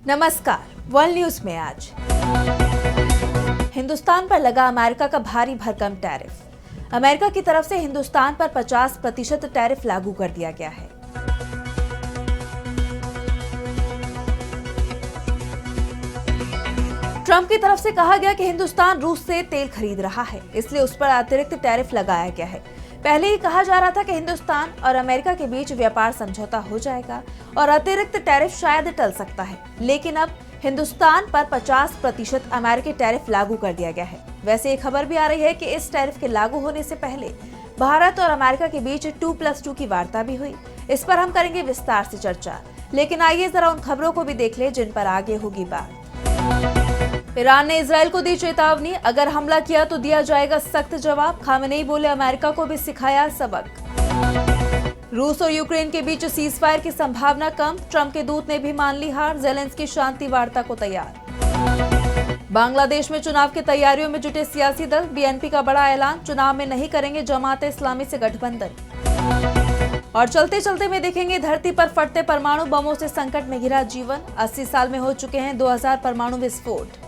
नमस्कार, world news में आज हिंदुस्तान पर लगा अमेरिका का भारी भरकम टैरिफ। अमेरिका की तरफ से हिंदुस्तान पर 50% टैरिफ लागू कर दिया गया है। ट्रंप की तरफ से कहा गया कि हिंदुस्तान रूस से तेल खरीद रहा है, इसलिए उस पर अतिरिक्त टैरिफ लगाया गया है। पहले ही कहा जा रहा था कि हिंदुस्तान और अमेरिका के बीच व्यापार समझौता हो जाएगा और अतिरिक्त टैरिफ शायद टल सकता है, लेकिन अब हिंदुस्तान पर 50% अमेरिकी टैरिफ लागू कर दिया गया है। वैसे ये खबर भी आ रही है कि इस टैरिफ के लागू होने से पहले भारत और अमेरिका के बीच 2+2 की वार्ता भी हुई। इस पर हम करेंगे विस्तार से चर्चा, लेकिन आइए जरा उन खबरों को भी देख ले जिन पर आगे होगी बात। ईरान ने इजरायल को दी चेतावनी, अगर हमला किया तो दिया जाएगा सख्त जवाब। खामेनेई बोले अमेरिका को भी सिखाया सबक। रूस और यूक्रेन के बीच सीज फायर की संभावना कम, ट्रंप के दूत ने भी मान ली हार, जेलेंस्की शांति वार्ता को तैयार। बांग्लादेश में चुनाव की तैयारियों में जुटे सियासी दल, बीएनपी का बड़ा ऐलान, चुनाव में नहीं करेंगे जमात इस्लामी से गठबंधन। और चलते चलते में देखेंगे धरती पर फटते परमाणु बमों से संकट में घिरा जीवन, 80 साल में हो चुके हैं 2000 परमाणु विस्फोट।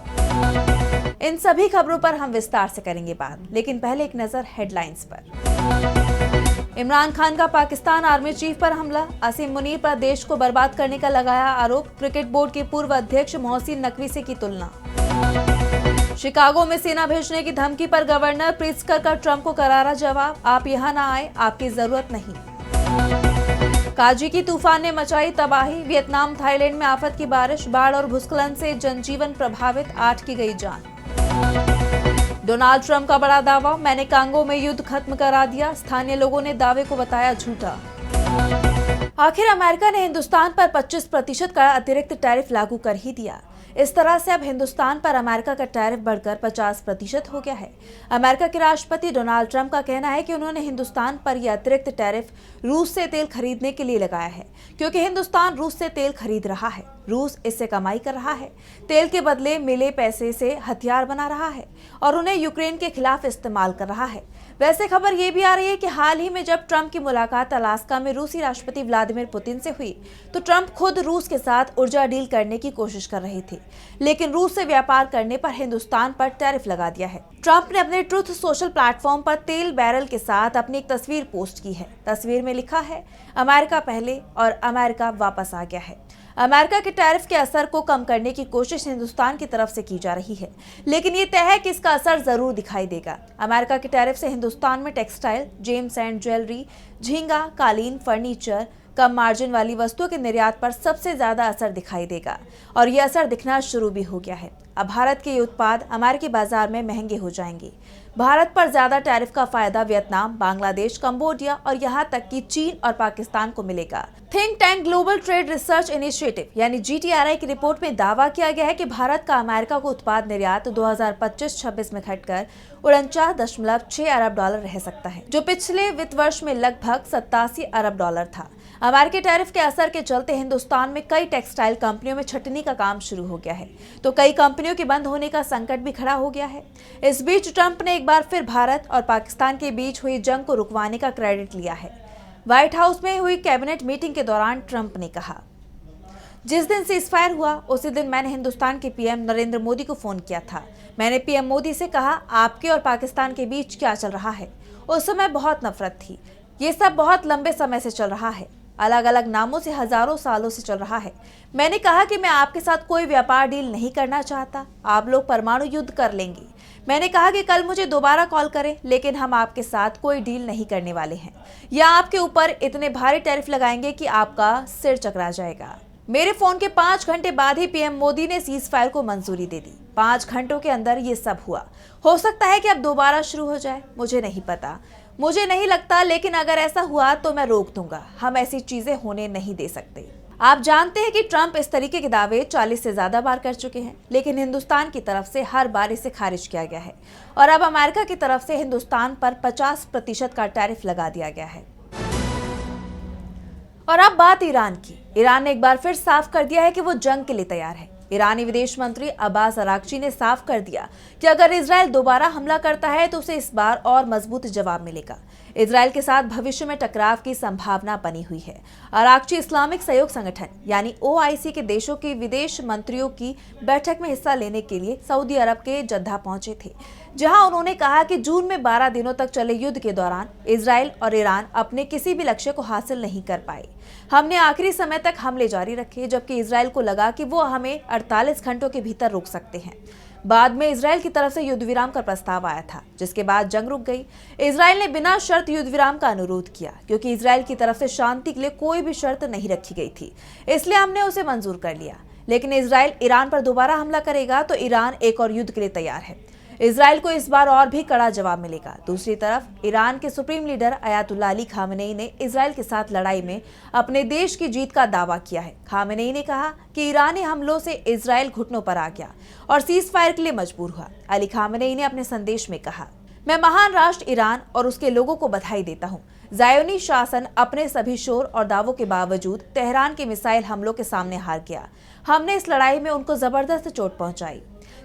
इन सभी खबरों पर हम विस्तार से करेंगे बात, लेकिन पहले एक नजर हेडलाइंस पर। इमरान खान का पाकिस्तान आर्मी चीफ पर हमला, असीम मुनीर पर देश को बर्बाद करने का लगाया आरोप, क्रिकेट बोर्ड के पूर्व अध्यक्ष मोहसिन नकवी से की तुलना। शिकागो में सेना भेजने की धमकी पर गवर्नर प्रित्जकर का ट्रंप को करारा जवाब, आप यहाँ ना आए, आपकी जरूरत नहीं। काजी की तूफान ने मचाई तबाही, वियतनाम थाईलैंड में आफत की बारिश, बाढ़ और भूस्खलन से जनजीवन प्रभावित, 8 की गई जान। डोनाल्ड ट्रंप का बड़ा दावा, मैंने कांगो में युद्ध खत्म करा दिया, स्थानीय लोगों ने दावे को बताया झूठा। आखिर अमेरिका ने हिंदुस्तान पर 25% का अतिरिक्त टैरिफ लागू कर ही दिया। इस तरह से अब हिंदुस्तान पर अमेरिका का टैरिफ बढ़कर 50% हो गया है। अमेरिका के राष्ट्रपति डोनाल्ड ट्रंप का कहना है कि उन्होंने हिंदुस्तान पर यह अतिरिक्त टैरिफ रूस से तेल खरीदने के लिए लगाया है, क्योंकि हिंदुस्तान रूस से तेल खरीद रहा है। रूस इससे कमाई कर रहा है, तेल के बदले मिले पैसे से हथियार बना रहा है और उन्हें यूक्रेन के खिलाफ इस्तेमाल कर रहा है। वैसे खबर ये भी आ रही है कि हाल ही में जब ट्रंप की मुलाकात अलास्का में रूसी राष्ट्रपति व्लादिमीर पुतिन से हुई, तो ट्रंप खुद रूस के साथ ऊर्जा डील करने की कोशिश कर रहे थे, लेकिन रूस से व्यापार करने पर हिंदुस्तान पर टैरिफ लगा दिया है। ट्रंप ने अपने ट्रुथ सोशल प्लेटफॉर्म पर तेल बैरल के साथ अपनी एक तस्वीर पोस्ट की है। तस्वीर में लिखा है, अमेरिका पहले और अमेरिका वापस आ गया है। अमेरिका के टैरिफ के असर को कम करने की कोशिश हिंदुस्तान की तरफ से की जा रही है, लेकिन ये तय है कि इसका असर जरूर दिखाई देगा। अमेरिका के टैरिफ से हिंदुस्तान में टेक्सटाइल, जेम्स एंड ज्वेलरी, झींगा, कालीन, फर्नीचर, कम मार्जिन वाली वस्तुओं के निर्यात पर सबसे ज्यादा असर दिखाई देगा और ये असर दिखना शुरू भी हो गया है। अब भारत के ये उत्पाद अमेरिकी बाजार में महंगे हो जाएंगे। भारत पर ज्यादा टैरिफ का फायदा वियतनाम, बांग्लादेश, कंबोडिया और यहाँ तक कि चीन और पाकिस्तान को मिलेगा। Think tank global trade research initiative यानी GTRI की रिपोर्ट में दावा किया गया है कि भारत का अमेरिका को उत्पाद निर्यात 2025-26 में घटकर 49.6 अरब डॉलर रह सकता है, जो पिछले वित्त वर्ष में लगभग 87 अरब डॉलर था। अमेरिकी टैरिफ के असर के चलते हिंदुस्तान में कई टेक्सटाइल कंपनियों में छटनी का काम शुरू हो गया है, तो कई कंपनियों के बंद होने का संकट भी खड़ा हो गया है। इस बीच ट्रंप ने एक बार फिर भारत और पाकिस्तान के बीच हुई जंग को रुकवाने का क्रेडिट लिया है। व्हाइट हाउस में हुई कैबिनेट मीटिंग के दौरान ट्रंप ने कहा, जिस दिन सीज फायर हुआ उसी दिन मैंने हिंदुस्तान के पीएम नरेंद्र मोदी को फोन किया था। मैंने पीएम मोदी से कहा, आपके और पाकिस्तान के बीच क्या चल रहा है। उस समय बहुत नफरत थी, ये सब बहुत लंबे समय से चल रहा है, अलग अलग नामों से हजारों सालों से चल रहा है। मैंने कहा कि मैं आपके साथ कोई व्यापार डील नहीं करना चाहता, आप लोग परमाणु युद्ध कर लेंगे। मैंने कहा कि कल मुझे दोबारा कॉल करें, लेकिन हम आपके साथ कोई डील नहीं करने वाले हैं, या आपके ऊपर इतने भारी टैरिफ लगाएंगे कि आपका सिर चकरा जाएगा। मेरे फोन के 5 घंटे बाद ही पीएम मोदी ने सीज फायर को मंजूरी दे दी। 5 घंटों के अंदर ये सब हुआ। हो सकता है कि अब दोबारा शुरू हो जाए, मुझे नहीं पता, मुझे नहीं लगता, लेकिन अगर ऐसा हुआ तो मैं रोक दूंगा। हम ऐसी चीजें होने नहीं दे सकते। आप जानते हैं कि ट्रंप इस तरीके के दावे 40 से ज्यादा बार कर चुके हैं, लेकिन हिंदुस्तान की तरफ से हर बार इसे खारिज किया गया है और अब अमेरिका की तरफ से हिंदुस्तान पर 50% का टैरिफ लगा दिया गया है। और अब बात ईरान की। ईरान ने एक बार फिर साफ कर दिया है कि वो जंग के लिए तैयार है। ईरानी विदेश मंत्री अब्बास अरागची ने साफ कर दिया कि अगर इजरायल दोबारा हमला करता है तो उसे इस बार और मजबूत जवाब मिलेगा। इजराइल के साथ भविष्य में टकराव की संभावना बनी हुई है। अराक्ची इस्लामिक सहयोग संगठन यानी OIC के देशों की विदेश मंत्रियों की बैठक में हिस्सा लेने के लिए सऊदी अरब के जद्दा पहुंचे थे, जहां उन्होंने कहा कि जून में 12 दिनों तक चले युद्ध के दौरान इजराइल और ईरान अपने किसी भी लक्ष्य को हासिल नहीं कर पाए। हमने आखिरी समय तक हमले जारी रखे, जबकि इजराइल को लगा कि वो हमें 48 घंटों के भीतर रोक सकते हैं। बाद में इजराइल की तरफ से युद्ध विराम का प्रस्ताव आया था, जिसके बाद जंग रुक गई। इजराइल ने बिना शर्त युद्ध विराम का अनुरोध किया, क्योंकि इजराइल की तरफ से शांति के लिए कोई भी शर्त नहीं रखी गई थी, इसलिए हमने उसे मंजूर कर लिया। लेकिन इजराइल ईरान पर दोबारा हमला करेगा तो ईरान एक और युद्ध के लिए तैयार है। इजराइल को इस बार और भी कड़ा जवाब मिलेगा। दूसरी तरफ ईरान के supreme leader Ayatollah Ali Khamenei ने इजराइल के साथ लड़ाई में अपने देश की जीत का दावा किया है। खामेनेई ने कहा कि ईरानी हमलों से इजराइल घुटनों पर आ गया और सीज फायर के लिए मजबूर हुआ। अली खामेनेई ने अपने संदेश में कहा, मैं महान राष्ट्र ईरान और उसके लोगों को बधाई देता हूँ। ज़ायोनी शासन अपने सभी शोर और दावों के बावजूद तेहरान के मिसाइल हमलों के सामने हार गया। हमने इस लड़ाई में उनको जबरदस्त चोट पहुंचाई।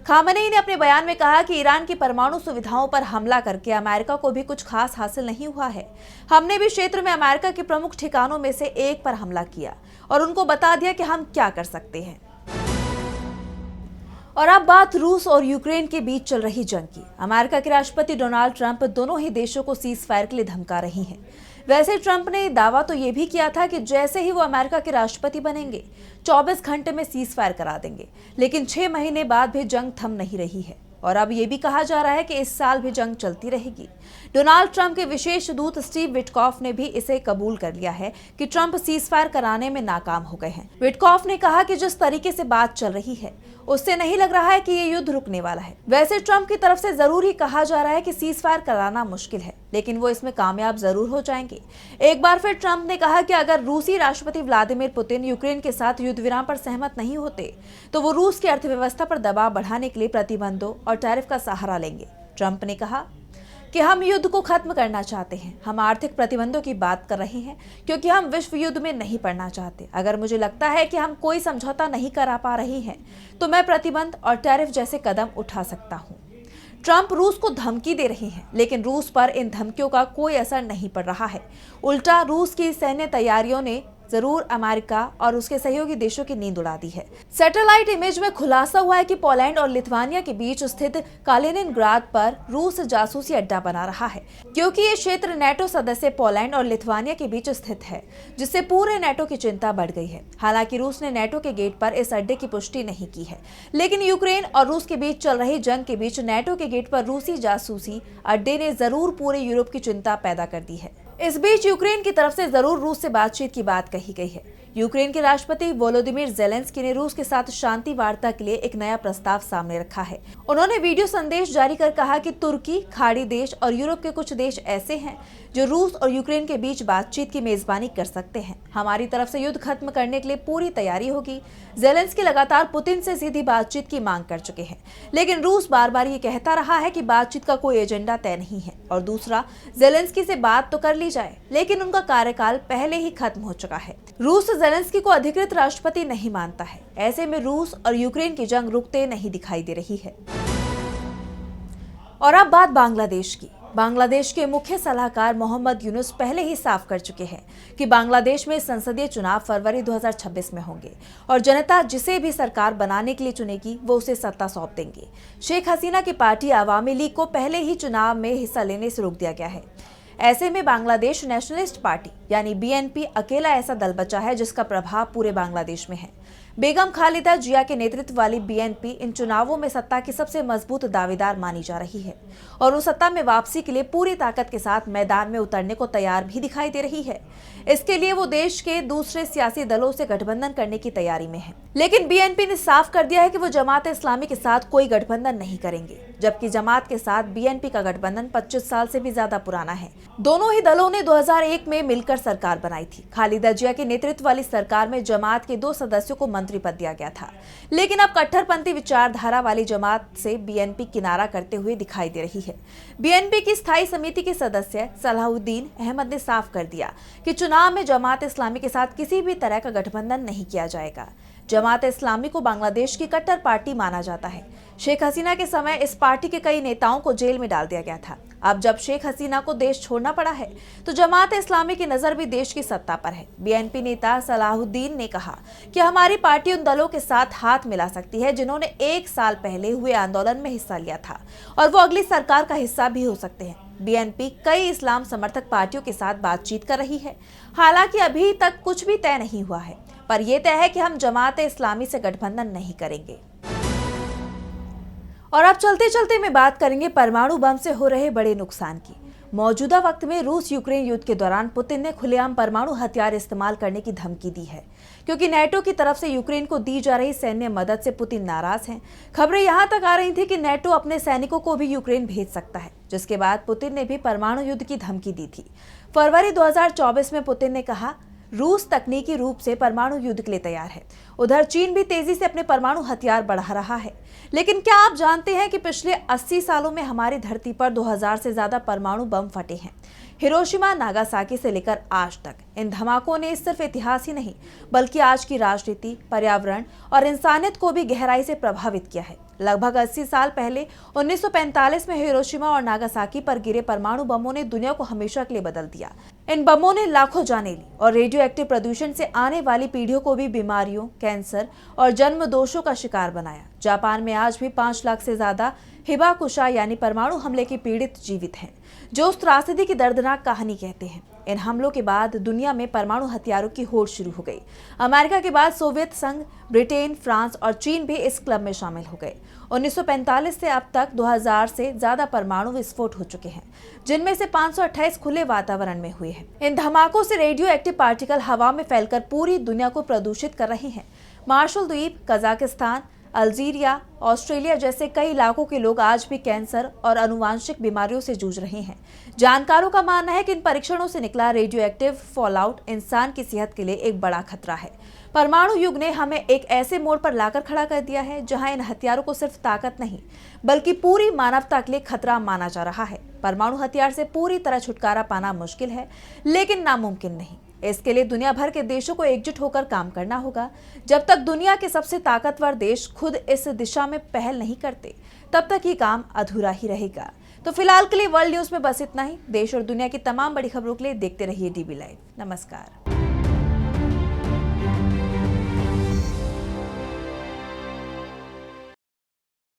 खामेनेई ने अपने बयान में कहा कि ईरान की परमाणु सुविधाओं पर हमला करके अमेरिका को भी कुछ खास हासिल नहीं हुआ है। हमने भी क्षेत्र में अमेरिका के प्रमुख ठिकानों में से एक पर हमला किया और उनको बता दिया कि हम क्या कर सकते हैं। और अब बात रूस और यूक्रेन के बीच चल रही जंग की। अमेरिका के राष्ट्रपति डोनाल्ड ट्रंप दोनों ही देशों को सीज फायर के लिए धमका रही हैं। वैसे ट्रंप ने दावा तो ये भी किया था कि जैसे ही वो अमेरिका के राष्ट्रपति बनेंगे 24 घंटे में सीज फायर करा देंगे, लेकिन 6 महीने बाद भी जंग थम नहीं रही है और अब ये भी कहा जा रहा है कि इस साल भी जंग चलती रहेगी। डोनाल्ड ट्रंप के विशेष दूत स्टीव विटकॉफ ने भी इसे कबूल कर लिया है कि ट्रंप सीज फायर कराने में नाकाम हो गए हैं। विटकॉफ ने कहा कि जिस तरीके से बात चल रही है उससे नहीं लग रहा है कि ये युद्ध रुकने वाला है। वैसे ट्रंप की तरफ से जरूर ही कहा जा रहा है कि सीज फायर कराना मुश्किल है, लेकिन वो इसमें कामयाब जरूर हो जाएंगे। एक बार फिर ट्रंप ने कहा कि अगर रूसी राष्ट्रपति व्लादिमीर पुतिन यूक्रेन के साथ युद्ध विराम पर सहमत नहीं होते तो वो रूस की अर्थव्यवस्था पर दबाव बढ़ाने के लिए प्रतिबंधों और टैरिफ का सहारा लेंगे। ट्रंप ने कहा कि हम युद्ध को खत्म करना चाहते हैं। हम आर्थिक प्रतिबंधों की बात कर रहे हैं क्योंकि हम विश्व युद्ध में नहीं पड़ना चाहते। अगर मुझे लगता है कि हम कोई समझौता नहीं करा पा रहे हैं तो मैं प्रतिबंध और टैरिफ जैसे कदम उठा सकता हूं। ट्रंप रूस को धमकी दे रहे हैं, लेकिन रूस पर इन धमकियों का कोई असर नहीं पड़ रहा है। उल्टा रूस की सैन्य तैयारियों ने जरूर अमेरिका और उसके सहयोगी देशों की नींद उड़ा दी है। सैटेलाइट इमेज में खुलासा हुआ है कि पोलैंड और लिथुआनिया के बीच स्थित कालिनिनग्राद पर रूस जासूसी अड्डा बना रहा है, क्योंकि ये क्षेत्र नेटो सदस्य पोलैंड और लिथुआनिया के बीच स्थित है, जिससे पूरे नेटो की चिंता बढ़ गई है। हालांकि रूस ने नेटो के गेट पर इस अड्डे की पुष्टि नहीं की है, लेकिन यूक्रेन और रूस के बीच चल रही जंग के बीच नेटो के गेट पर रूसी जासूसी अड्डे ने जरूर पूरे यूरोप की चिंता पैदा कर दी है। इस बीच यूक्रेन की तरफ से जरूर रूस से बातचीत की बात कही गई है। यूक्रेन के राष्ट्रपति वोलोदिमीर ज़ेलेंस्की ने रूस के साथ शांति वार्ता के लिए एक नया प्रस्ताव सामने रखा है। उन्होंने वीडियो संदेश जारी कर कहा कि तुर्की, खाड़ी देश और यूरोप के कुछ देश ऐसे हैं जो रूस और यूक्रेन के बीच बातचीत की मेजबानी कर सकते हैं। हमारी तरफ से युद्ध खत्म करने के लिए पूरी तैयारी होगी। ज़ेलेंस्की लगातार पुतिन से सीधी बातचीत की मांग कर चुके हैं, लेकिन रूस बार बार ये कहता रहा है कि बातचीत का कोई एजेंडा तय नहीं है। और दूसरा, ज़ेलेंस्की से बात तो कर ली जाए, लेकिन उनका कार्यकाल पहले ही खत्म हो चुका है। रूस ज़ेलेंस्की को अधिकृत राष्ट्रपति नहीं मानता है। ऐसे में रूस और यूक्रेन की जंग रुकते नहीं दिखाई दे रही है। और अब बात बांग्लादेश की। बांग्लादेश के मुख्य सलाहकार मोहम्मद यूनुस पहले ही साफ कर चुके हैं कि बांग्लादेश में संसदीय चुनाव फरवरी 2026 में होंगे और जनता जिसे भी सरकार बनाने के लिए चुनेगी वो उसे सत्ता सौंप देंगे। शेख हसीना की पार्टी अवामी लीग को पहले ही चुनाव में हिस्सा लेने से रोक दिया गया है। ऐसे में बांग्लादेश नेशनलिस्ट पार्टी यानी BNP अकेला ऐसा दल बचा है जिसका प्रभाव पूरे बांग्लादेश में है। बेगम खालिदा जिया के नेतृत्व वाली BNP इन चुनावों में सत्ता की सबसे मजबूत दावेदार मानी जा रही है और वो सत्ता में वापसी के लिए पूरी ताकत के साथ मैदान में उतरने को तैयार भी दिखाई दे रही है। इसके लिए वो देश के दूसरे सियासी दलों से गठबंधन करने की तैयारी में है, लेकिन BNP ने साफ कर दिया है कि वो जमात इस्लामी के साथ कोई गठबंधन नहीं करेंगे, जबकि जमात के साथ BNP का गठबंधन 25 साल से भी ज्यादा पुराना है। दोनों ही दलों ने 2001 में मिलकर सरकार बनाई थी। खालिदा जिया के नेतृत्व वाली सरकार में जमात के 2 सदस्यों को मंत्री पद दिया गया था, लेकिन अब कट्टरपंथी विचारधारा वाली जमात से BNP किनारा करते हुए दिखाई दे रही है। BNP की स्थायी समिति के सदस्य सलाहुद्दीन अहमद ने साफ कर दिया कि चुनाव में जमात इस्लामी के साथ किसी भी तरह का गठबंधन नहीं किया जाएगा। जमात इस्लामी को बांग्लादेश की कट्टर पार्टी माना जाता है। शेख हसीना के समय इस पार्टी के कई नेताओं को जेल में डाल दिया गया था। अब जब शेख हसीना को देश छोड़ना पड़ा है तो जमात इस्लामी की नजर भी देश की सत्ता पर है। बीएनपी नेता सलाहुद्दीन ने कहा कि हमारी पार्टी उन दलों के साथ हाथ मिला सकती है जिन्होंने 1 साल पहले हुए आंदोलन में हिस्सा लिया था और वो अगली सरकार का हिस्सा भी हो सकते हैं। बीएनपी कई इस्लाम समर्थक पार्टियों के साथ बातचीत कर रही है। हालांकि अभी तक कुछ भी तय नहीं हुआ है, पर यह तय है कि हम जमात इस्लामी से गठबंधन नहीं करेंगे। और अब चलते चलते में बात करेंगे परमाणु बम से हो रहे बड़े नुकसान की। मौजूदा वक्त में रूस यूक्रेन युद्ध के दौरान पुतिन ने खुलेआम परमाणु हथियार इस्तेमाल करने की धमकी दी है, क्योंकि नेटो की तरफ से यूक्रेन को दी जा रही सैन्य मदद से पुतिन नाराज हैं। खबरें यहां तक आ रही थी कि नेटो अपने सैनिकों को भी यूक्रेन भेज सकता है, जिसके बाद पुतिन ने भी परमाणु युद्ध की धमकी दी थी। फरवरी 2024 में पुतिन ने कहा, रूस तकनीकी रूप से परमाणु युद्ध के लिए तैयार है। उधर चीन भी तेजी से अपने परमाणु हथियार बढ़ा रहा है। लेकिन क्या आप जानते हैं कि पिछले 80 सालों में हमारी धरती पर 2000 से ज्यादा परमाणु बम फटे हैं। हिरोशिमा नागासाकी से लेकर आज तक इन धमाकों ने सिर्फ इतिहास ही नहीं बल्कि आज की राजनीति, पर्यावरण और इंसानियत को भी गहराई से प्रभावित किया है। लगभग 80 साल पहले 1945 में हिरोशिमा और नागासाकी पर गिरे परमाणु बमों ने दुनिया को हमेशा के लिए बदल दिया। इन बमों ने लाखों जानें ली और रेडियो एक्टिव प्रदूषण से आने वाली पीढ़ियों को भी बीमारियों, कैंसर और जन्म दोषों का शिकार बनाया। जापान में आज भी 5 लाख से ज्यादा हिबाकुशा यानी परमाणु हमले के पीड़ित जीवित हैं, जो उस त्रासदी की दर्दनाक कहानी कहते हैं। इन हमलों के बाद दुनिया में परमाणु हथियारों की होड़ शुरू हो गई। अमेरिका के बाद सोवियत संघ, ब्रिटेन, फ्रांस और चीन भी इस क्लब में शामिल हो गए। 1945 से अब तक 2000 से ज्यादा परमाणु विस्फोट हो चुके हैं, जिनमें से 528 खुले वातावरण में हुए हैं। इन धमाकों से रेडियो एक्टिव पार्टिकल हवा में फैलकर पूरी दुनिया को प्रदूषित कर रहे हैं। मार्शल द्वीप, कजाकिस्तान, अल्जीरिया, ऑस्ट्रेलिया जैसे कई इलाकों के लोग आज भी कैंसर और आनुवांशिक बीमारियों से जूझ रहे हैं। जानकारों का मानना है कि इन परीक्षणों से निकला रेडियो एक्टिव फॉलआउट इंसान की सेहत के लिए एक बड़ा खतरा है। परमाणु युग ने हमें एक ऐसे मोड़ पर लाकर खड़ा कर दिया है जहां इन हथियारों को सिर्फ ताकत नहीं बल्कि पूरी मानवता के लिए खतरा माना जा रहा है। परमाणु हथियार से पूरी तरह छुटकारा पाना मुश्किल है, लेकिन नामुमकिन नहीं। इसके लिए दुनिया भर के देशों को एकजुट होकर काम करना होगा। जब तक दुनिया के सबसे ताकतवर देश खुद इस दिशा में पहल नहीं करते, तब तक ये काम अधूरा ही रहेगा। तो फिलहाल के लिए वर्ल्ड न्यूज में बस इतना ही। देश और दुनिया की तमाम बड़ी खबरों के लिए देखते रहिए डीबी लाइव। नमस्कार।